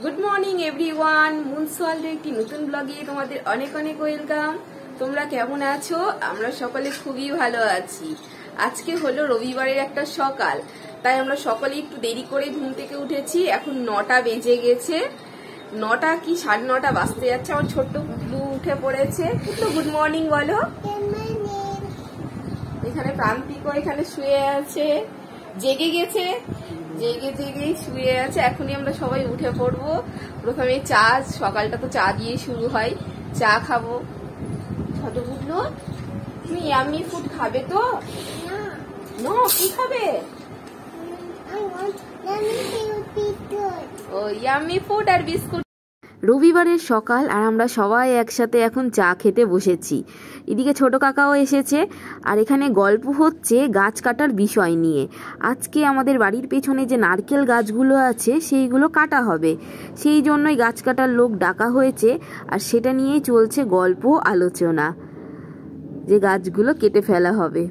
Good morning everyone, মুনসওয়ার্ল্ডের একটি নতুন ব্লগে তোমাদের অনেক অনেক ওয়েলকাম। তোমরা কেমন আছো? আমরা সকলে খুবই ভালো আছি। আজকে হলো রবিবারের একটা সকাল, তাই আমরা সকলে একটু দেরি করে ঘুম থেকে উঠেছি। এখন 9টা বেজে গেছে, 9টা কি 9:30 বাজতে যাচ্ছে। আমার ছোট্ট পুটলু উঠে পড়েছে। পুটলু গুড মর্নিং বলো। এখানে প্রান্তিকও এখানে শুয়ে আছে, জেগে গেছে, জেগে শুয়ে আছে। এখনই আমরা সবাই উঠে পড়বো। প্রথমে চা, সকালটা তো চা দিয়ে শুরু হয়, চা খাবো। ছোট বুঝলো, তুমি ইয়াম্মি ফুড খাবে তো? না, কি খাবে? ও ইয়াম্মি ফুড আর বিস্কুট। রবিবারের সকাল আর আমরা সবাই একসাথে এখন চা খেতে বসেছি। এদিকে ছোট কাকাও এসেছে আর এখানে গল্প হচ্ছে গাছ কাটার বিষয় নিয়ে। আজকে আমাদের বাড়ির পেছনে যে নারকেল গাছগুলো আছে সেইগুলো কাটা হবে, সেই জন্যই গাছ কাটার লোক ডাকা হয়েছে। আর সেটা নিয়েই চলছে গল্প আলোচনা, যে গাছগুলো কেটে ফেলা হবে।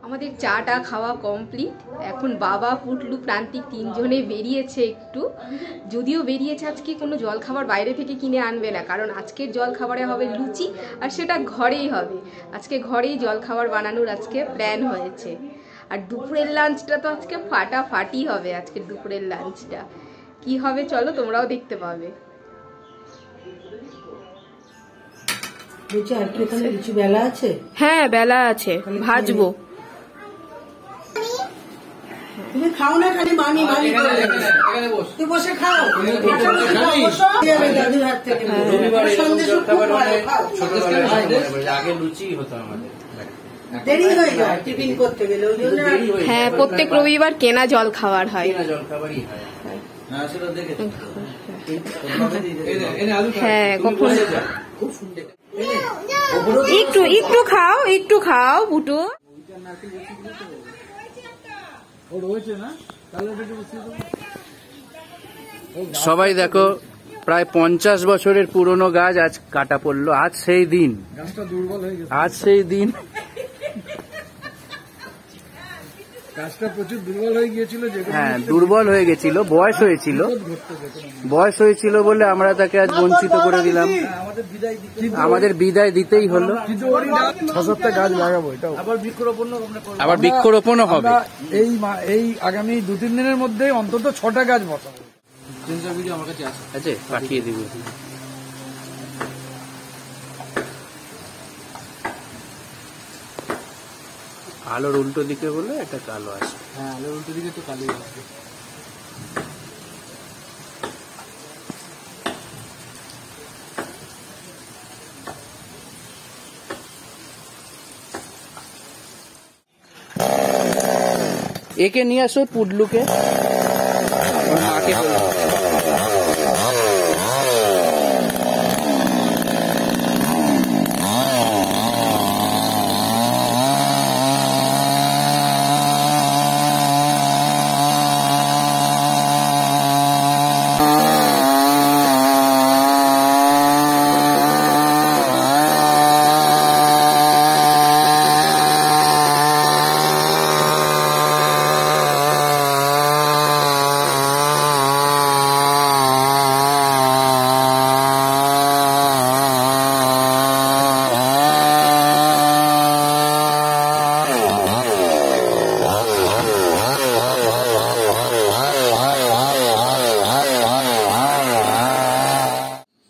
আমাদের চাটা খাওয়া কমপ্লিট। এখন বাবা, পুটলু, প্রান্তিক তিনজনে বেরিয়েছে একটু। যদিও বেরিয়েছে আজকে কোনো জল খাবার বাইরে থেকে কিনে আনবে না, কারণ আজকের জল খাবারে হবে লুচি, আর সেটা ঘরেই হবে। আজকে ঘরেই জল খাবার বানানোর আজকে প্ল্যান হয়েছে। আর দুপুরের লাঞ্চটা তো আজকে ফাটাফাটি হবে। আজকে দুপুরের লাঞ্চটা কি হবে চলো তোমরাও দেখতে পাবে। হ্যাঁ, বেলা আছে, ভাজবো। তুমি খাও না, খালি মামি মামি তুই বসে খাও। দাদুর হাত থেকে আগে লুচি হতো আমাদের, দেরি হয়ে যায় টিফিন করতে গেলে, ওই জন্য। হ্যাঁ, প্রত্যেক রবিবার কেনা জল খাবার হয়। হ্যাঁ, কখন একটু খাও, একটু খাও বুটু। সবাই দেখো, প্রায় 50 বছরের পুরনো গাছ আজ কাটা পড়লো। আজ সেই দিন, গাছটা প্রচুর দুর্বল হয়ে গিয়েছিল। হ্যাঁ, দুর্বল হয়ে গেছিল, বয়স হয়েছিল বলে আমরা তাকে আজ বঞ্চিত করে দিলাম। আমাদের বিদায় দিতেই হলো। 6-7টা গাছ লাগাবো, এটাও আবার বৃক্ষরোপণও হবে। এই আগামী 2-3 দিনের মধ্যে অন্তত 6টা গাছ বসাবো। আমার কাছে আছে, পাঠিয়ে দিব। আলোর উল্টো দিকে বলে এটা কালো আসে। হ্যাঁ, আলোর উল্টো দিকে তো কালো আসবে। একে নিয়ে আসো, পুডলুকে। মাকে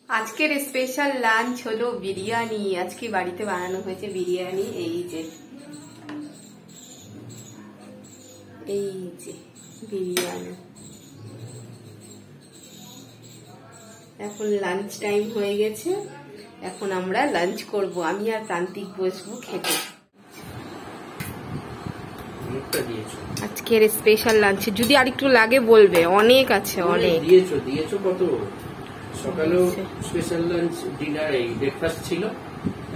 আজকের স্পেশাল লাঞ্চ হলো বিরিয়ানি। আজকে বাড়িতে বানানো হয়েছে বিরিয়ানি। এই যে বিরিয়ানি। এখন লাঞ্চ টাইম হয়ে গেছে, এখন আমরা লাঞ্চ করব। আমি আর প্রান্তিক বসবো খেতে। আজকের স্পেশাল লাঞ্চ যদি আরেকটু লাগে বলবে, অনেক আছে, অনেক দিয়েছো কত। সকালেও স্পেশাল লাঞ্চ, ডিনার, এই ব্রেকফাস্ট ছিল,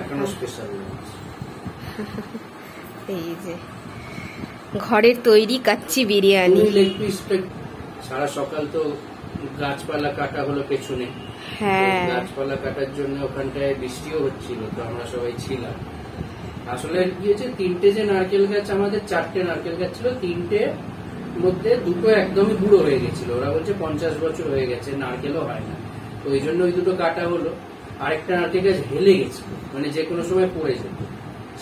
এখনো স্পেশাল লাঞ্চ। এই যে ঘরের তৈরি কাচ্চি বিরিয়ানি। সারা সকাল তো গাছপালা কাটা হলো পেছনে। হ্যাঁ, গাছপালা কাটার জন্য ওখানটায় বৃষ্টিও হচ্ছিল, তো আমরা সবাই ছিলাম। আসলে কি হয়েছে, 3টে যে নারকেল গাছ, আমাদের 4টে নারকেল গাছ ছিল, 3টে মধ্যে দুটো একদমই বুড়ো হয়ে গেছিল, ওরা বলছে 50 বছর হয়ে গেছে, নারকেলও হয় না। তো ওই জন্য ওই দুটো কাটা হলো। আরেকটা নারকেল গাছ হেলে গেছিল, মানে যে কোনো সময় পড়ে যেত,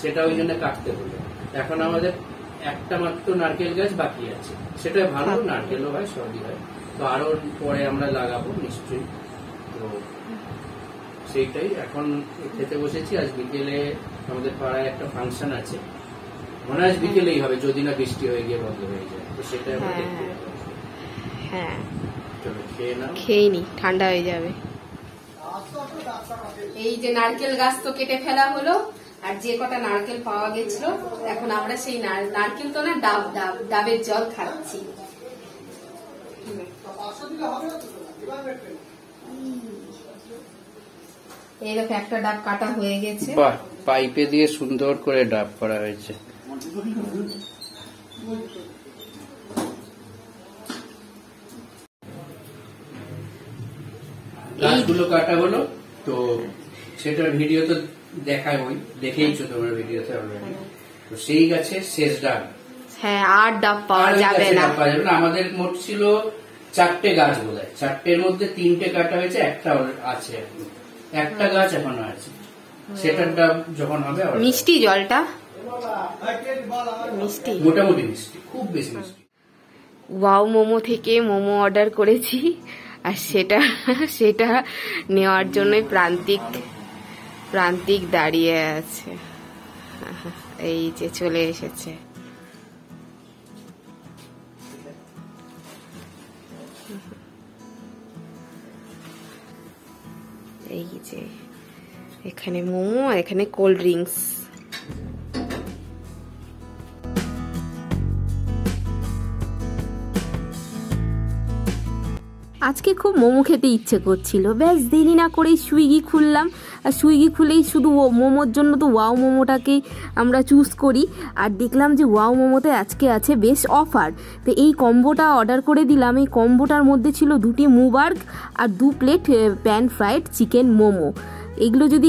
সেটা ওই জন্য কাটতে হলো। এখন আমাদের একটা মাত্র নারকেল গাছ বাকি আছে, সেটা ভালো, নারকেলও হয়, সবই হয়। তো আরো পরে আমরা লাগাবো নিশ্চয়ই। তো সেইটাই এখন খেতে বসেছি। আজ বিকেলে আমাদের পাড়ায় একটা ফাংশন আছে, মনে হয় বিকেলেই হবে, যদি না বৃষ্টি হয়ে গিয়ে বন্ধ হয়ে যায়। তো সেটা আমরা দেখতে যাবো। হ্যাঁ, চলো খেয়ে নাও। খেয়ে নি, ঠান্ডা হয়ে যাবে। এই যে নারকেল গাছ তো কেটে ফেলা হলো, আর যে কটা নারকেল পাওয়া গেছিল এখন আমরা সেই নারকেল তো না ডাবের জল খাচ্ছি। এই দেখো একটা ডাব কাটা হয়ে গেছে। বাহ, পাইপে দিয়ে সুন্দর করে ডাব করা হয়েছে। গাছগুলো কাটা হলো, তো সেটার ভিডিও তো দেখায়, ওই দেখেইছো তোমরা ভিডিওতে অলরেডি। তো সেই গাছের শেষ ডাব, হ্যাঁ, আর ডাব পাওয়া যাবে না। আমাদের মোট ছিল 4টে গাছ বোধহয়, 4টের মধ্যে 3টে কাটা হয়েছে, একটা আছে, একটা গাছ এখনো আছে। সেটার ডাব যখন হবে। মিষ্টি জলটা, মিষ্টি, মোটামুটি মিষ্টি, খুব বেশি মিষ্টি। ওয়াও মোমো থেকে মোমো অর্ডার করেছি, আর সেটা নেওয়ার জন্যই প্রান্তিক দাঁড়িয়ে আছে। এই যে চলে এসেছে। এই যে এখানে মোমো, আর এখানে কোল্ড ড্রিঙ্কস। আজকে খুব মোমো খেতে ইচ্ছে করছিল, ব্যাস দেরি না করেই সুইগি খুললাম, আর সুইগি খুলেই শুধু মোমোর জন্য তো ওয়াও মোমোটাকেই আমরা চুজ করি, আর দেখলাম যে ওয়াও মোমোতে আজকে আছে বেশ অফার। তো এই কম্বোটা অর্ডার করে দিলাম। এই কম্বোটার মধ্যে ছিল 2টি মুবার্গ আর 2 plate pan fried chicken momo. এগুলো যদি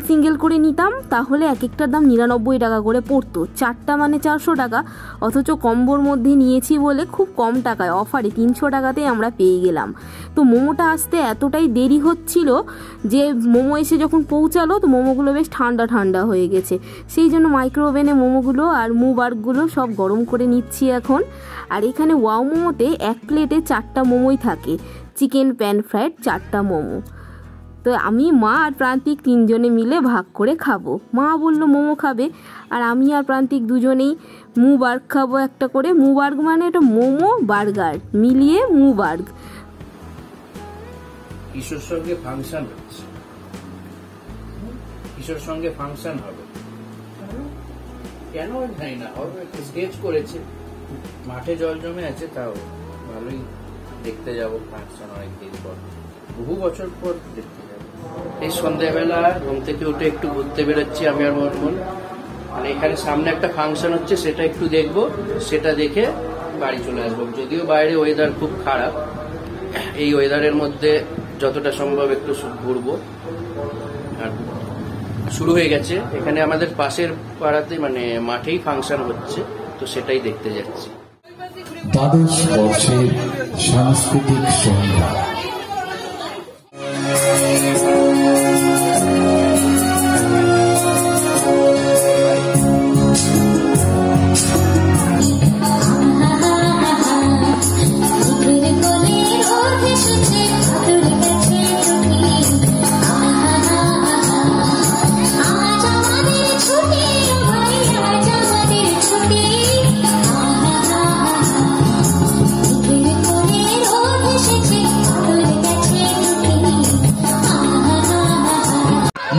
সিঙ্গেল করে নিতাম তাহলে এক একটার দাম 99 টাকা করে পড়তো, 4টা মানে 400 টাকা। অথচ কম্বোর মধ্যে নিয়েছি বলে খুব কম টাকায় অফারে 300 টাকাতেই আমরা পেয়ে গেলাম। তো মোমোটা আসতে এতটাই দেরি হচ্ছিল যে মোমো এসে যখন পৌঁছালো তো মোমোগুলো বেশ ঠান্ডা হয়ে গেছে। সেই জন্য মাইক্রোওভেনে মোমোগুলো আর মুবার্গগুলো সব গরম করে নিচ্ছি এখন। আর এখানে ওয়াও মোমোতে 1 প্লেটে 4টা মোমোই থাকে, চিকেন প্যান ফ্রাইড 4টা মোমো। তো আমি, মা আর প্রান্তিক 3 জনে মিলে ভাগ করে খাবো। মা বললো মোমো খাবে, আর আমি আর প্রান্তিক দুজনেই মুবার্গ খাবো একটা করে। মুবার্গ মানে এটা মোমো বার্গার মিলিয়ে মুবার্গ। কিশোর সঙ্গে ফাংশন হচ্ছে, কিশোর সঙ্গে ফাংশন হবে কেন জানি না, স্কেচ করেছে, মাঠে জল জমে আছে, তাও ভালোই দেখতে যাবো ফাংশন অনেকদিন পর, বহু বছর পর দেখতে যাবো। এই সন্ধ্যাবেলা ঘুম থেকে উঠে একটু ঘুরতে বেরোচ্ছি আমি আর মনমন, মানে এখানে সামনে একটা ফাংশন হচ্ছে, সেটা একটু দেখবো, সেটা দেখে বাড়ি চলে আসবো। যদিও বাইরে ওয়েদার খুব খারাপ, এই ওয়েদারের মধ্যে যতটা সম্ভব একটু ঘুরবো। আর শুরু হয়ে গেছে এখানে আমাদের পাশের পাড়াতে, মানে মাঠেই ফাংশন হচ্ছে, তো সেটাই দেখতে যাচ্ছি। দ্বাদশ বর্ষের সাংস্কৃতিক সন্ধ্যা।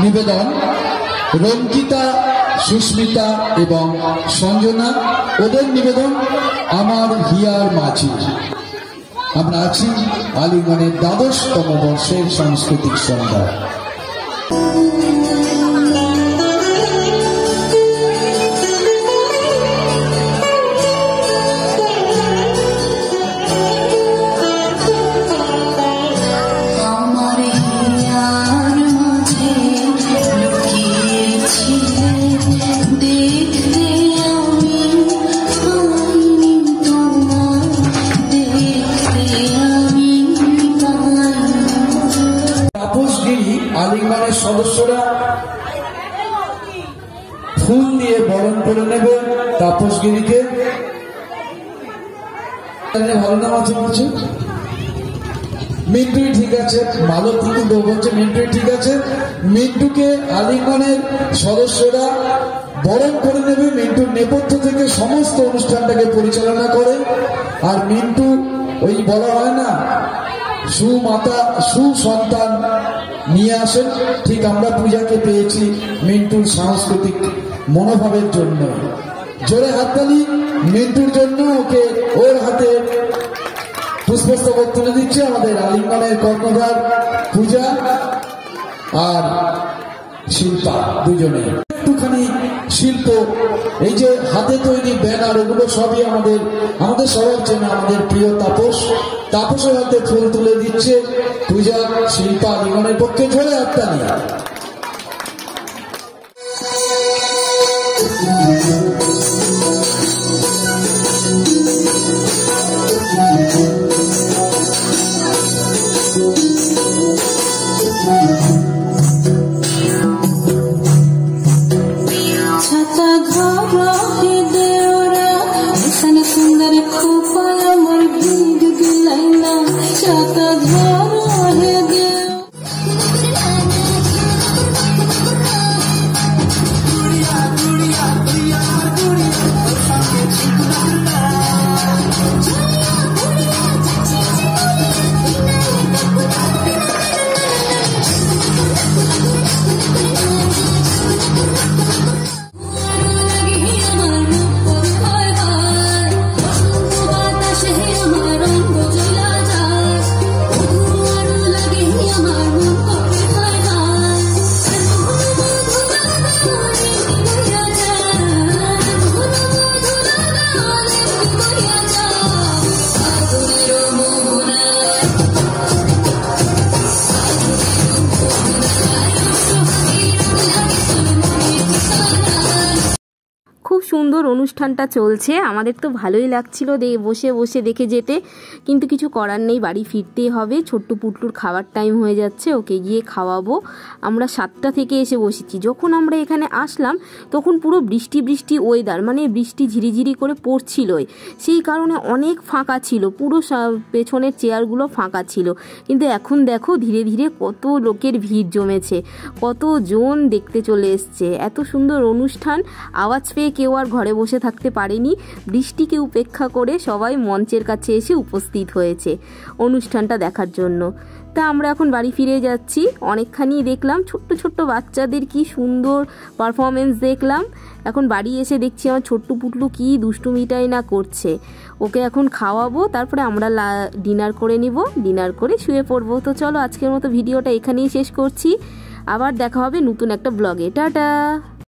নিবেদন রঙ্কিতা, সুস্মিতা এবং সঞ্জনা, ওদের নিবেদন আমার হিয়ার মাঝি। আমরা আছি আলিগড়ের দ্বাদশতম বর্ষের সাংস্কৃতিক সন্ধ্যা। দেখতে আমি তোমার করে নেবে তাপসগিরিকে। ভালো নাম আছে কিছু? মিন্টুই ঠিক আছে, ভালো কিন্তু বলছে মিন্টুই ঠিক আছে। মিন্টুকে আলিঙ্গনের সদস্যরা বরণ করে নেবে। মিন্টুর নেপথ্য থেকে সমস্ত অনুষ্ঠানটাকে পরিচালনা করে। আর মিন্টু ওই বলা হয় না সুমাতা সুসন্তান নিয়ে আসেন, ঠিক আমরা পূজাকে পেয়েছি মিন্টুর সাংস্কৃতিক মনোভাবের জন্য। জোরে হাততালি মিন্টুর জন্য। ওকে ওর হাতে পুষ্পস্তবক তুলে দিচ্ছে আমাদের আলিঙ্গনের কর্ণধার পূজা আর শিল্পা দুজনে। একটুখানি শিল্প, এই যে হাতে তৈরি ব্যানার, এগুলো সবই আমাদের সবার চেনা আমাদের প্রিয় তাপসের হাতে ফুল তুলে দিচ্ছে পূজা, শিল্পা, আলিঙ্গনের পক্ষে জোরে হাততালি। খুব সুন্দর অনুষ্ঠানটা চলছে, আমাদের তো ভালোই লাগছিল বসে বসে দেখে যেতে, কিন্তু কিছু করার নেই, বাড়ি ফিরতেই হবে। ছোট্ট পুটলুর খাওয়ার টাইম হয়ে যাচ্ছে, ওকে গিয়ে খাওয়াবো। আমরা 7টা থেকে এসে বসেছি। যখন আমরা এখানে আসলাম তখন পুরো বৃষ্টি ওয়েদার, মানে বৃষ্টি ঝিরিঝিরি করে পড়ছিলই, সেই কারণে অনেক ফাঁকা ছিল, পুরো পেছনের চেয়ারগুলো ফাঁকা ছিল। কিন্তু এখন দেখো ধীরে ধীরে কত লোকের ভিড় জমেছে, কতজন দেখতে চলে এসছে। এত সুন্দর অনুষ্ঠান, আওয়াজ পেয়ে কেউ আর ঘরে বসে থাকতে পারেনি, বৃষ্টিকে উপেক্ষা করে সবাই মঞ্চের কাছে এসে উপস্থিত হয়েছে অনুষ্ঠানটা দেখার জন্য। তা আমরা এখন বাড়ি ফিরে যাচ্ছি। অনেকখানি দেখলাম ছোট্ট ছোট্ট বাচ্চাদের কি সুন্দর পারফরমেন্স দেখলাম। এখন বাড়ি এসে দেখছি আমার ছোট্ট পুটলু কি দুষ্টুমিটাই না করছে। ওকে এখন খাওয়াবো, তারপরে আমরা ডিনার করে নিব, ডিনার করে শুয়ে পড়বো। তো চলো আজকের মতো ভিডিওটা এখানেই শেষ করছি, আবার দেখা হবে নতুন একটা ব্লগে। টাটা।